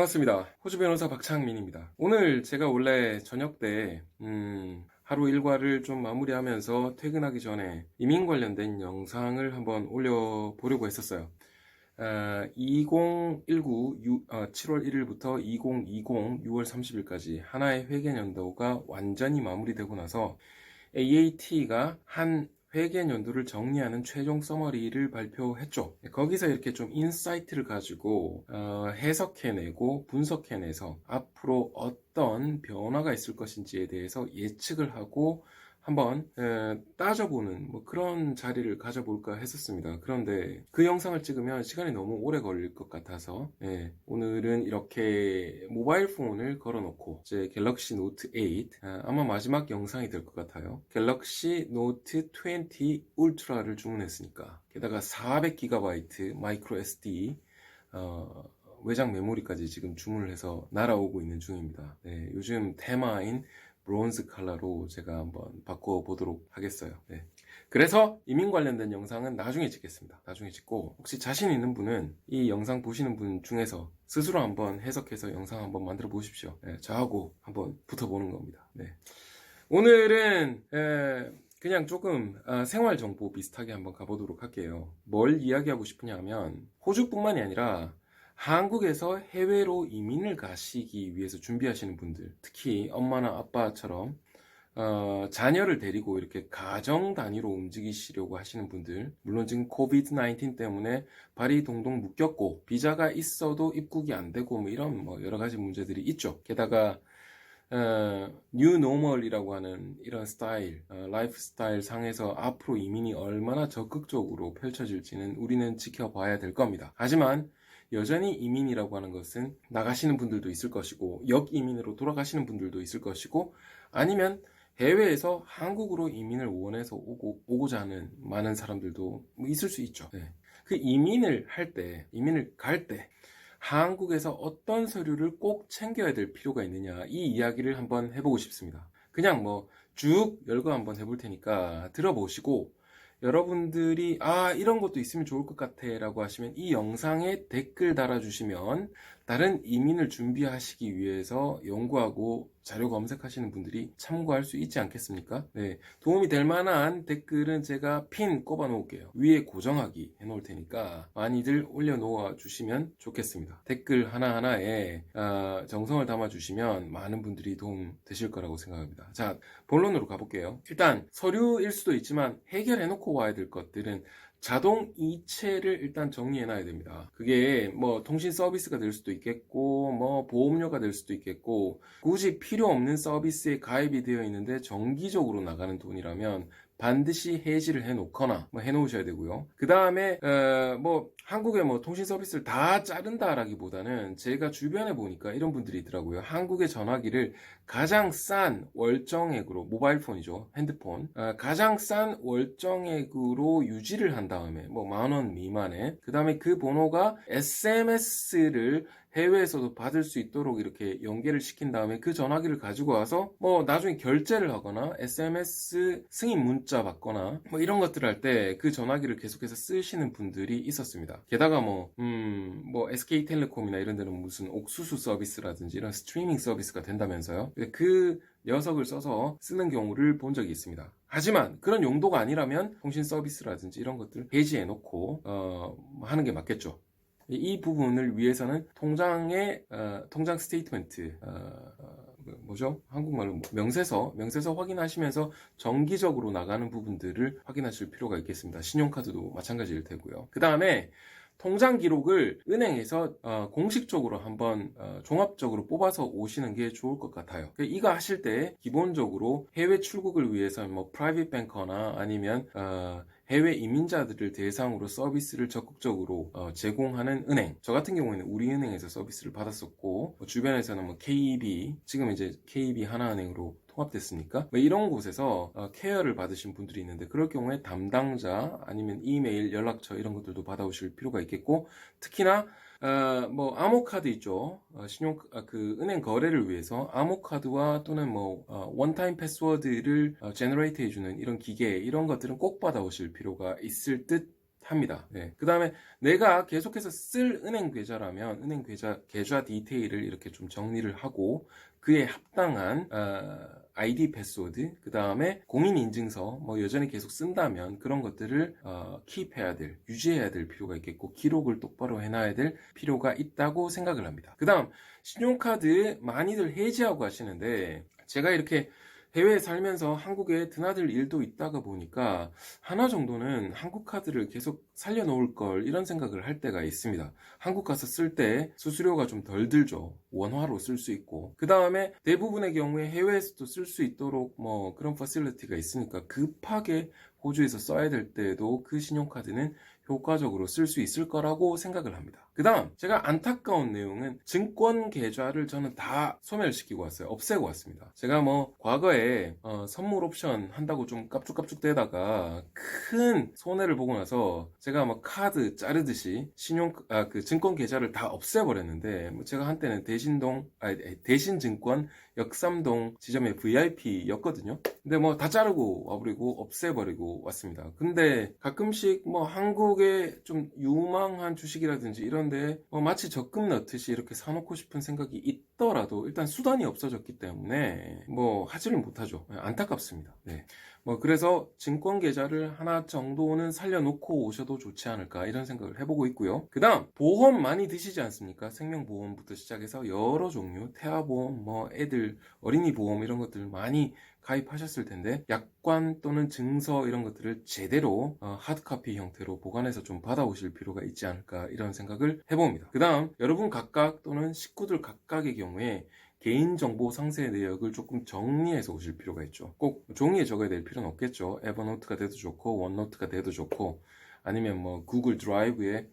반갑습니다. 호주 변호사 박창민입니다. 오늘 제가 원래 저녁 때 하루 일과를 좀 마무리하면서 퇴근하기 전에 이민 관련된 영상을 한번 올려보려고 했었어요. 2019 7월 1일부터 2020 6월 30일까지 하나의 회계연도가 완전히 마무리되고 나서 AAT가 한 회계연도를 정리하는 최종 서머리를 발표했죠. 거기서 이렇게 좀 인사이트를 가지고 해석해내고 분석해내서 앞으로 어떤 변화가 있을 것인지에 대해서 예측을 하고 한번 따져보는 뭐 그런 자리를 가져볼까 했었습니다. 그런데 그 영상을 찍으면 시간이 너무 오래 걸릴 것 같아서 오늘은 이렇게 모바일 폰을 걸어놓고 제 갤럭시 노트 8 아마 마지막 영상이 될 것 같아요. 갤럭시 노트 20 울트라를 주문했으니까 게다가 400GB 마이크로 SD 외장 메모리까지 지금 주문을 해서 날아오고 있는 중입니다. 요즘 테마인 브론즈 컬러로 제가 한번 바꿔보도록 하겠어요. 그래서 이민 관련된 영상은 나중에 찍겠습니다. 나중에 찍고 혹시 자신 있는 분은 이 영상 보시는 분 중에서 스스로 한번 해석해서 영상 한번 만들어 보십시오. 저하고 한번 붙어보는 겁니다. 오늘은 그냥 조금 생활 정보 비슷하게 한번 가보도록 할게요. 뭘 이야기하고 싶으냐 하면 호주뿐만이 아니라 한국에서 해외로 이민을 가시기 위해서 준비하시는 분들, 특히 엄마나 아빠처럼 자녀를 데리고 이렇게 가정 단위로 움직이시려고 하시는 분들, 물론 지금 코비드-19 때문에 발이 동동 묶였고 비자가 있어도 입국이 안 되고 뭐 이런 뭐 여러 가지 문제들이 있죠. 게다가 뉴 노멀이라고 하는 이런 스타일, 라이프 스타일 상에서 앞으로 이민이 얼마나 적극적으로 펼쳐질지는 우리는 지켜봐야 될 겁니다. 하지만 여전히 이민이라고 하는 것은 나가시는 분들도 있을 것이고 역이민으로 돌아가시는 분들도 있을 것이고 아니면 해외에서 한국으로 이민을 원해서 오고자 하는 많은 사람들도 있을 수 있죠. 그 이민을 갈 때 한국에서 어떤 서류를 꼭 챙겨야 될 필요가 있느냐, 이 이야기를 한번 해보고 싶습니다. 그냥 뭐 쭉 열거 한번 해볼 테니까 들어보시고 여러분들이 이런 것도 있으면 좋을 것 같아 라고 하시면 이 영상에 댓글 달아주시면 다른 이민을 준비하시기 위해서 연구하고 자료 검색하시는 분들이 참고할 수 있지 않겠습니까? 도움이 될 만한 댓글은 제가 핀 꼽아 놓을게요. 위에 고정하기 해 놓을 테니까 많이들 올려놓아 주시면 좋겠습니다. 댓글 하나하나에 정성을 담아 주시면 많은 분들이 도움 되실 거라고 생각합니다. 자, 본론으로 가볼게요. 일단 서류일 수도 있지만 해결해 놓고 와야 될 것들은 자동 이체를 일단 정리해 놔야 됩니다. 그게 뭐 통신 서비스가 될 수도 있겠고 뭐 보험료가 될 수도 있겠고 굳이 필요 없는 서비스에 가입이 되어 있는데 정기적으로 나가는 돈이라면 반드시 해지를 해 놓거나 해 놓으셔야 되고요. 그 다음에 뭐 한국의 뭐 통신 서비스를 다 자른다라기보다는 제가 주변에 보니까 이런 분들이 있더라고요. 한국의 전화기를 가장 싼 월정액으로, 모바일 폰이죠, 핸드폰, 가장 싼 월정액으로 유지를 한 다음에 뭐 10,000원 미만에, 그 다음에 그 번호가 SMS를 해외에서도 받을 수 있도록 이렇게 연계를 시킨 다음에 그 전화기를 가지고 와서 뭐 나중에 결제를 하거나 SMS 승인 문자 받거나 뭐 이런 것들을 할 때 그 전화기를 계속해서 쓰시는 분들이 있었습니다. 게다가 뭐 SK텔레콤이나 이런 데는 무슨 옥수수 서비스라든지 이런 스트리밍 서비스가 된다면서요. 그 녀석을 써서 쓰는 경우를 본 적이 있습니다. 하지만 그런 용도가 아니라면 통신 서비스라든지 이런 것들을 해지해 놓고 하는 게 맞겠죠. 이 부분을 위해서는 통장 스테이트먼트, 뭐죠? 한국말로 명세서 확인하시면서 정기적으로 나가는 부분들을 확인하실 필요가 있겠습니다. 신용카드도 마찬가지일 테고요. 그 다음에 통장 기록을 은행에서 공식적으로 한번 종합적으로 뽑아서 오시는 게 좋을 것 같아요. 이거 하실 때 기본적으로 해외 출국을 위해서 뭐 프라이빗 뱅커나 아니면 해외 이민자들을 대상으로 서비스를 적극적으로 제공하는 은행, 저 같은 경우에는 우리은행에서 서비스를 받았었고 주변에서는 뭐 KB, 지금 이제 KB 하나은행으로 통합됐으니까 뭐 이런 곳에서 케어를 받으신 분들이 있는데 그럴 경우에 담당자 아니면 이메일, 연락처 이런 것들도 받아오실 필요가 있겠고, 특히나 뭐 암호카드 있죠. 그 은행 거래를 위해서 암호카드와 또는 뭐 원타임 패스워드를 제너레이트 해주는 이런 기계, 이런 것들은 꼭 받아오실 필요가 있을 듯 합니다. 네. 그 다음에 내가 계속해서 쓸 은행 계좌라면 은행 계좌 디테일을 이렇게 좀 정리를 하고 그에 합당한 아이디 패스워드, 그 다음에 공인인증서, 뭐 여전히 계속 쓴다면 그런 것들을 킵해야 될, 유지해야 될 필요가 있겠고 기록을 똑바로 해놔야 될 필요가 있다고 생각을 합니다. 그 다음 신용카드 많이들 해지하고 하시는데 제가 이렇게 해외에 살면서 한국에 드나들 일도 있다가 보니까 하나 정도는 한국 카드를 계속 살려놓을 걸 이런 생각을 할 때가 있습니다. 한국 가서 쓸 때 수수료가 좀 덜 들죠. 원화로 쓸 수 있고 그 다음에 대부분의 경우에 해외에서도 쓸 수 있도록 뭐 그런 퍼실리티가 있으니까 급하게 호주에서 써야 될 때에도 그 신용카드는 효과적으로 쓸 수 있을 거라고 생각을 합니다. 그 다음 제가 안타까운 내용은 증권 계좌를 저는 다 소멸시키고 왔어요. 없애고 왔습니다. 제가 뭐 과거에 선물 옵션 한다고 좀 깝죽깝죽 대다가 큰 손해를 보고 나서 제가 막 카드 자르듯이 그 증권 계좌를 다 없애버렸는데 뭐 제가 한때는 대신증권 역삼동 지점의 VIP였거든요. 근데 뭐 다 자르고 와버리고 없애버리고 왔습니다. 근데 가끔씩 뭐 한국에 좀 유망한 주식이라든지 이런데 마치 적금 넣듯이 이렇게 사놓고 싶은 생각이 있더라도 일단 수단이 없어졌기 때문에 뭐 하지를 못하죠. 안타깝습니다. 네. 뭐 그래서 증권 계좌를 하나 정도는 살려놓고 오셔도 좋지 않을까 이런 생각을 해보고 있고요. 그 다음 보험 많이 드시지 않습니까? 생명보험부터 시작해서 여러 종류 태아보험, 뭐 애들 어린이 보험 이런 것들 많이 가입하셨을 텐데 약관 또는 증서 이런 것들을 제대로 하드카피 형태로 보관해서 좀 받아오실 필요가 있지 않을까 이런 생각을 해봅니다. 그 다음 여러분 각각 또는 식구들 각각의 경우에 개인정보 상세 내역을 조금 정리해서 오실 필요가 있죠. 꼭 종이에 적어야 될 필요는 없겠죠. 에버노트가 돼도 좋고 원노트가 돼도 좋고 아니면 뭐 구글 드라이브에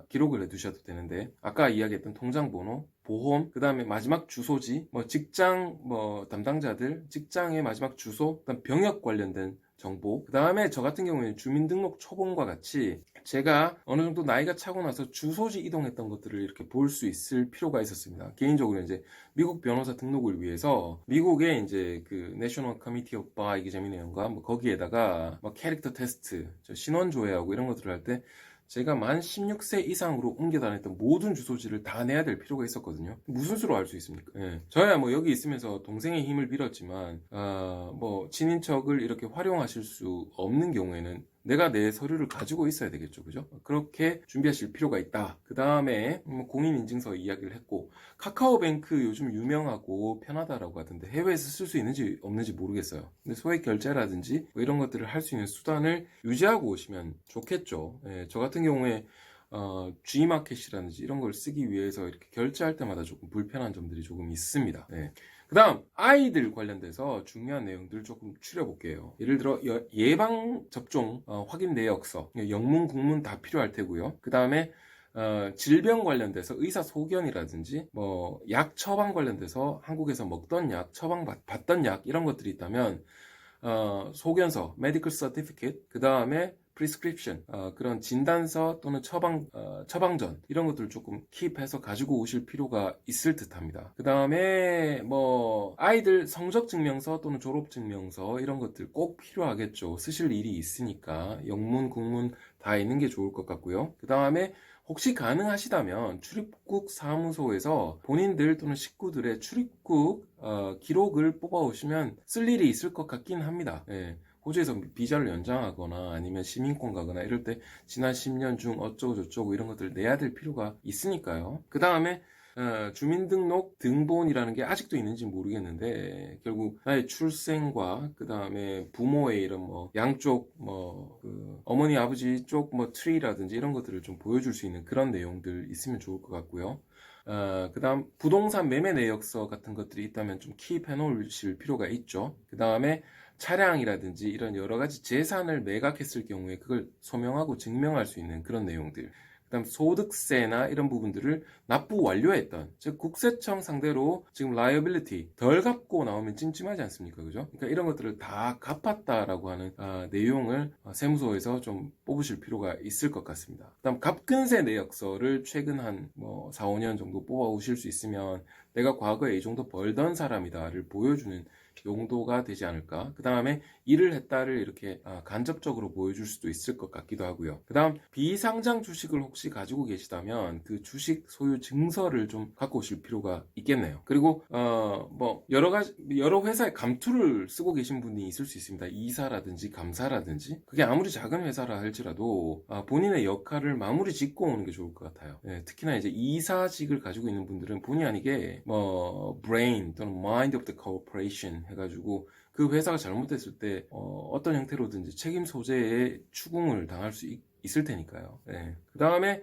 기록을 해두셔도 되는데 아까 이야기했던 통장번호, 보험, 그 다음에 마지막 주소지, 뭐 직장 뭐 담당자들 직장의 마지막 주소, 그다음 병역 관련된 정보, 그 다음에 저 같은 경우에는 주민등록 초본과 같이 제가 어느 정도 나이가 차고 나서 주소지 이동했던 것들을 이렇게 볼 수 있을 필요가 있었습니다. 개인적으로 이제 미국 변호사 등록을 위해서 미국의 이제 그 National Committee of Bar Examination과 뭐 거기에다가 뭐 캐릭터 테스트, 신원 조회하고 이런 것들을 할 때 제가 만 16세 이상으로 옮겨 다녔던 모든 주소지를 다 내야 될 필요가 있었거든요. 무슨 수로 알 수 있습니까? 예. 저야 뭐 여기 있으면서 동생의 힘을 빌었지만 뭐 친인척을 이렇게 활용하실 수 없는 경우에는 내가 내 서류를 가지고 있어야 되겠죠. 그죠? 그렇게 준비하실 필요가 있다. 그 다음에 공인인증서 이야기를 했고 카카오뱅크 요즘 유명하고 편하다라고 하던데 해외에서 쓸 수 있는지 없는지 모르겠어요. 근데 소액 결제라든지 뭐 이런 것들을 할 수 있는 수단을 유지하고 오시면 좋겠죠. 예, 저 같은 경우에 G마켓이라든지 이런 걸 쓰기 위해서 이렇게 결제할 때마다 조금 불편한 점들이 조금 있습니다. 네. 그 다음 아이들 관련돼서 중요한 내용들을 조금 추려볼게요. 예를 들어 예방접종 확인 내역서, 영문, 국문 다 필요할 테고요. 그 다음에 질병 관련돼서 의사소견이라든지 뭐 약 처방 관련돼서 한국에서 먹던 약, 처방받던 약 이런 것들이 있다면 소견서, medical certificate, 그 다음에 prescription, 그런 진단서 또는 처방전 이런 것들을 조금 킵해서 가지고 오실 필요가 있을 듯합니다. 그 다음에 뭐 아이들 성적 증명서 또는 졸업 증명서 이런 것들 꼭 필요하겠죠. 쓰실 일이 있으니까 영문, 국문 다 있는 게 좋을 것 같고요. 그 다음에 혹시 가능하시다면 출입국 사무소에서 본인들 또는 식구들의 출입국 기록을 뽑아오시면 쓸 일이 있을 것 같긴 합니다. 예. 호주에서 비자를 연장하거나 아니면 시민권 가거나 이럴 때 지난 10년 중 어쩌고 저쩌고 이런 것들 내야 될 필요가 있으니까요. 그 다음에 주민등록 등본이라는 게 아직도 있는지 모르겠는데 결국 나의 출생과 그 다음에 부모의 이런 뭐 양쪽 그 어머니 아버지 쪽 뭐 트리라든지 이런 것들을 좀 보여줄 수 있는 그런 내용들 있으면 좋을 것 같고요. 그 다음 부동산 매매 내역서 같은 것들이 있다면 좀 킵해 놓으실 필요가 있죠. 그 다음에 차량이라든지 이런 여러 가지 재산을 매각했을 경우에 그걸 소명하고 증명할 수 있는 그런 내용들. 그다음 소득세나 이런 부분들을 납부 완료했던, 즉 국세청 상대로 지금 liability 덜 갚고 나오면 찜찜하지 않습니까? 그죠? 그러니까 이런 것들을 다 갚았다라고 하는 내용을 세무서에서 좀 뽑으실 필요가 있을 것 같습니다. 그다음 갑근세 내역서를 최근 한 뭐 4, 5년 정도 뽑아 오실 수 있으면 내가 과거에 이 정도 벌던 사람이다를 보여주는 용도가 되지 않을까. 그 다음에 일을 했다를 이렇게 간접적으로 보여줄 수도 있을 것 같기도 하고요. 그 다음 비상장 주식을 혹시 가지고 계시다면 그 주식 소유 증서를 좀 갖고 오실 필요가 있겠네요. 그리고 뭐 여러 회사의 감투를 쓰고 계신 분이 있을 수 있습니다. 이사라든지 감사라든지. 그게 아무리 작은 회사라 할지라도 본인의 역할을 마무리 짓고 오는 게 좋을 것 같아요. 예, 특히나 이제 이사직을 가지고 있는 분들은 본의 아니게 뭐 brain 또는 mind of the corporation 해가지고 그 회사가 잘못됐을 때 어떤 형태로든지 책임 소재에 추궁을 당할 수 있을 테니까요. 네. 그 다음에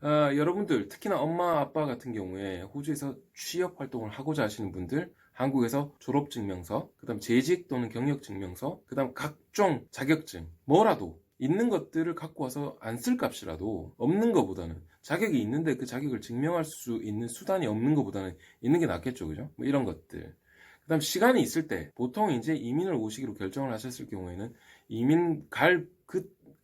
여러분들 특히나 엄마 아빠 같은 경우에 호주에서 취업 활동을 하고자 하시는 분들 한국에서 졸업증명서, 그 다음 재직 또는 경력증명서, 그 다음 각종 자격증 뭐라도 있는 것들을 갖고 와서 안 쓸 값이라도 없는 것보다는 자격이 있는데 그 자격을 증명할 수 있는 수단이 없는 것보다는 있는 게 낫겠죠, 그죠? 뭐 이런 것들. 그 다음 시간이 있을 때 보통 이제 이민을 오시기로 결정을 하셨을 경우에는 이민 갈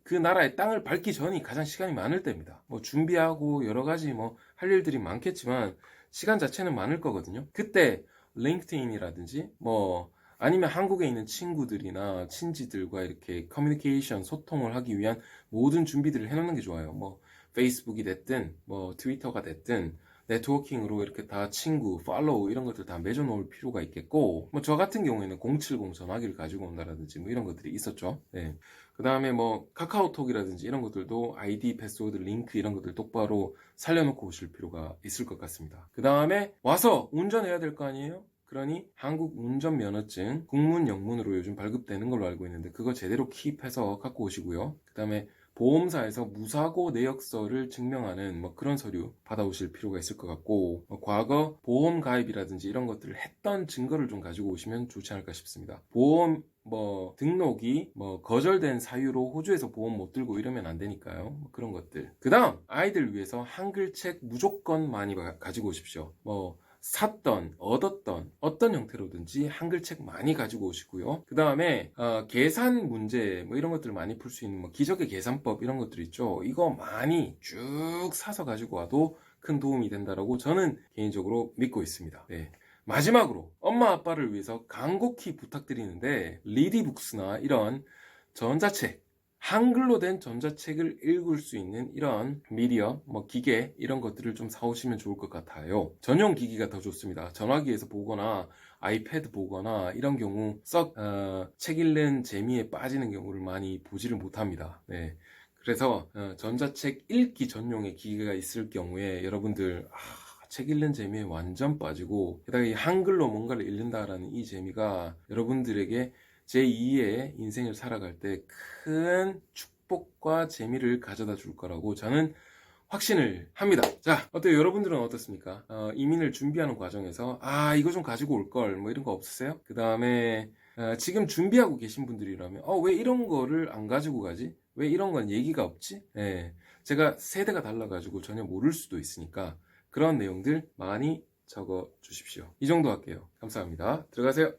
그 나라의 땅을 밟기 전이 가장 시간이 많을 때입니다. 뭐 준비하고 여러 가지 뭐 할 일들이 많겠지만 시간 자체는 많을 거거든요. 그때 링크드인이라든지 뭐 아니면 한국에 있는 친구들이나 친지들과 이렇게 커뮤니케이션 소통을 하기 위한 모든 준비들을 해놓는 게 좋아요. 뭐 페이스북이 됐든 뭐 트위터가 됐든 네트워킹으로 이렇게 다 친구, 팔로우 이런 것들 다 맺어놓을 필요가 있겠고, 뭐 저 같은 경우에는 070 전화기를 가지고 온다라든지 뭐 이런 것들이 있었죠. 네. 그 다음에 뭐 카카오톡이라든지 이런 것들도 아이디, 패스워드, 링크 이런 것들 똑바로 살려놓고 오실 필요가 있을 것 같습니다. 그 다음에 와서 운전해야 될 거 아니에요? 그러니 한국 운전면허증 국문 영문으로 요즘 발급되는 걸로 알고 있는데 그거 제대로 킵해서 갖고 오시고요. 그 다음에 보험사에서 무사고 내역서를 증명하는 뭐 그런 서류 받아오실 필요가 있을 것 같고, 과거 보험 가입이라든지 이런 것들을 했던 증거를 좀 가지고 오시면 좋지 않을까 싶습니다. 보험 뭐 등록이 뭐 거절된 사유로 호주에서 보험 못 들고 이러면 안 되니까요. 뭐 그런 것들. 그 다음 아이들 위해서 한글책 무조건 많이 가지고 오십시오. 뭐 샀던, 얻었던 어떤 형태로든지 한글책 많이 가지고 오시고요. 그 다음에 계산 문제 뭐 이런 것들을 많이 풀 수 있는 뭐 기적의 계산법 이런 것들 있죠. 이거 많이 쭉 사서 가지고 와도 큰 도움이 된다라고 저는 개인적으로 믿고 있습니다. 네. 마지막으로 엄마 아빠를 위해서 간곡히 부탁드리는데 리디북스나 이런 전자책 한글로 된 전자책을 읽을 수 있는 이런 미디어, 뭐 기계 이런 것들을 좀 사오시면 좋을 것 같아요. 전용 기기가 더 좋습니다. 전화기에서 보거나 아이패드 보거나 이런 경우 썩 책 읽는 재미에 빠지는 경우를 많이 보지를 못합니다. 네. 그래서 전자책 읽기 전용의 기계가 있을 경우에 여러분들 책 읽는 재미에 완전 빠지고 게다가 이 한글로 뭔가를 읽는다라는 이 재미가 여러분들에게 제2의 인생을 살아갈 때 큰 축복과 재미를 가져다 줄 거라고 저는 확신을 합니다. 자, 어때요? 여러분들은 어떻습니까? 이민을 준비하는 과정에서 이거 좀 가지고 올 걸 뭐 이런 거 없으세요? 그 다음에 지금 준비하고 계신 분들이라면 왜 이런 거를 안 가지고 가지? 왜 이런 건 얘기가 없지? 네, 제가 세대가 달라가지고 전혀 모를 수도 있으니까 그런 내용들 많이 적어 주십시오. 이 정도 할게요. 감사합니다. 들어가세요.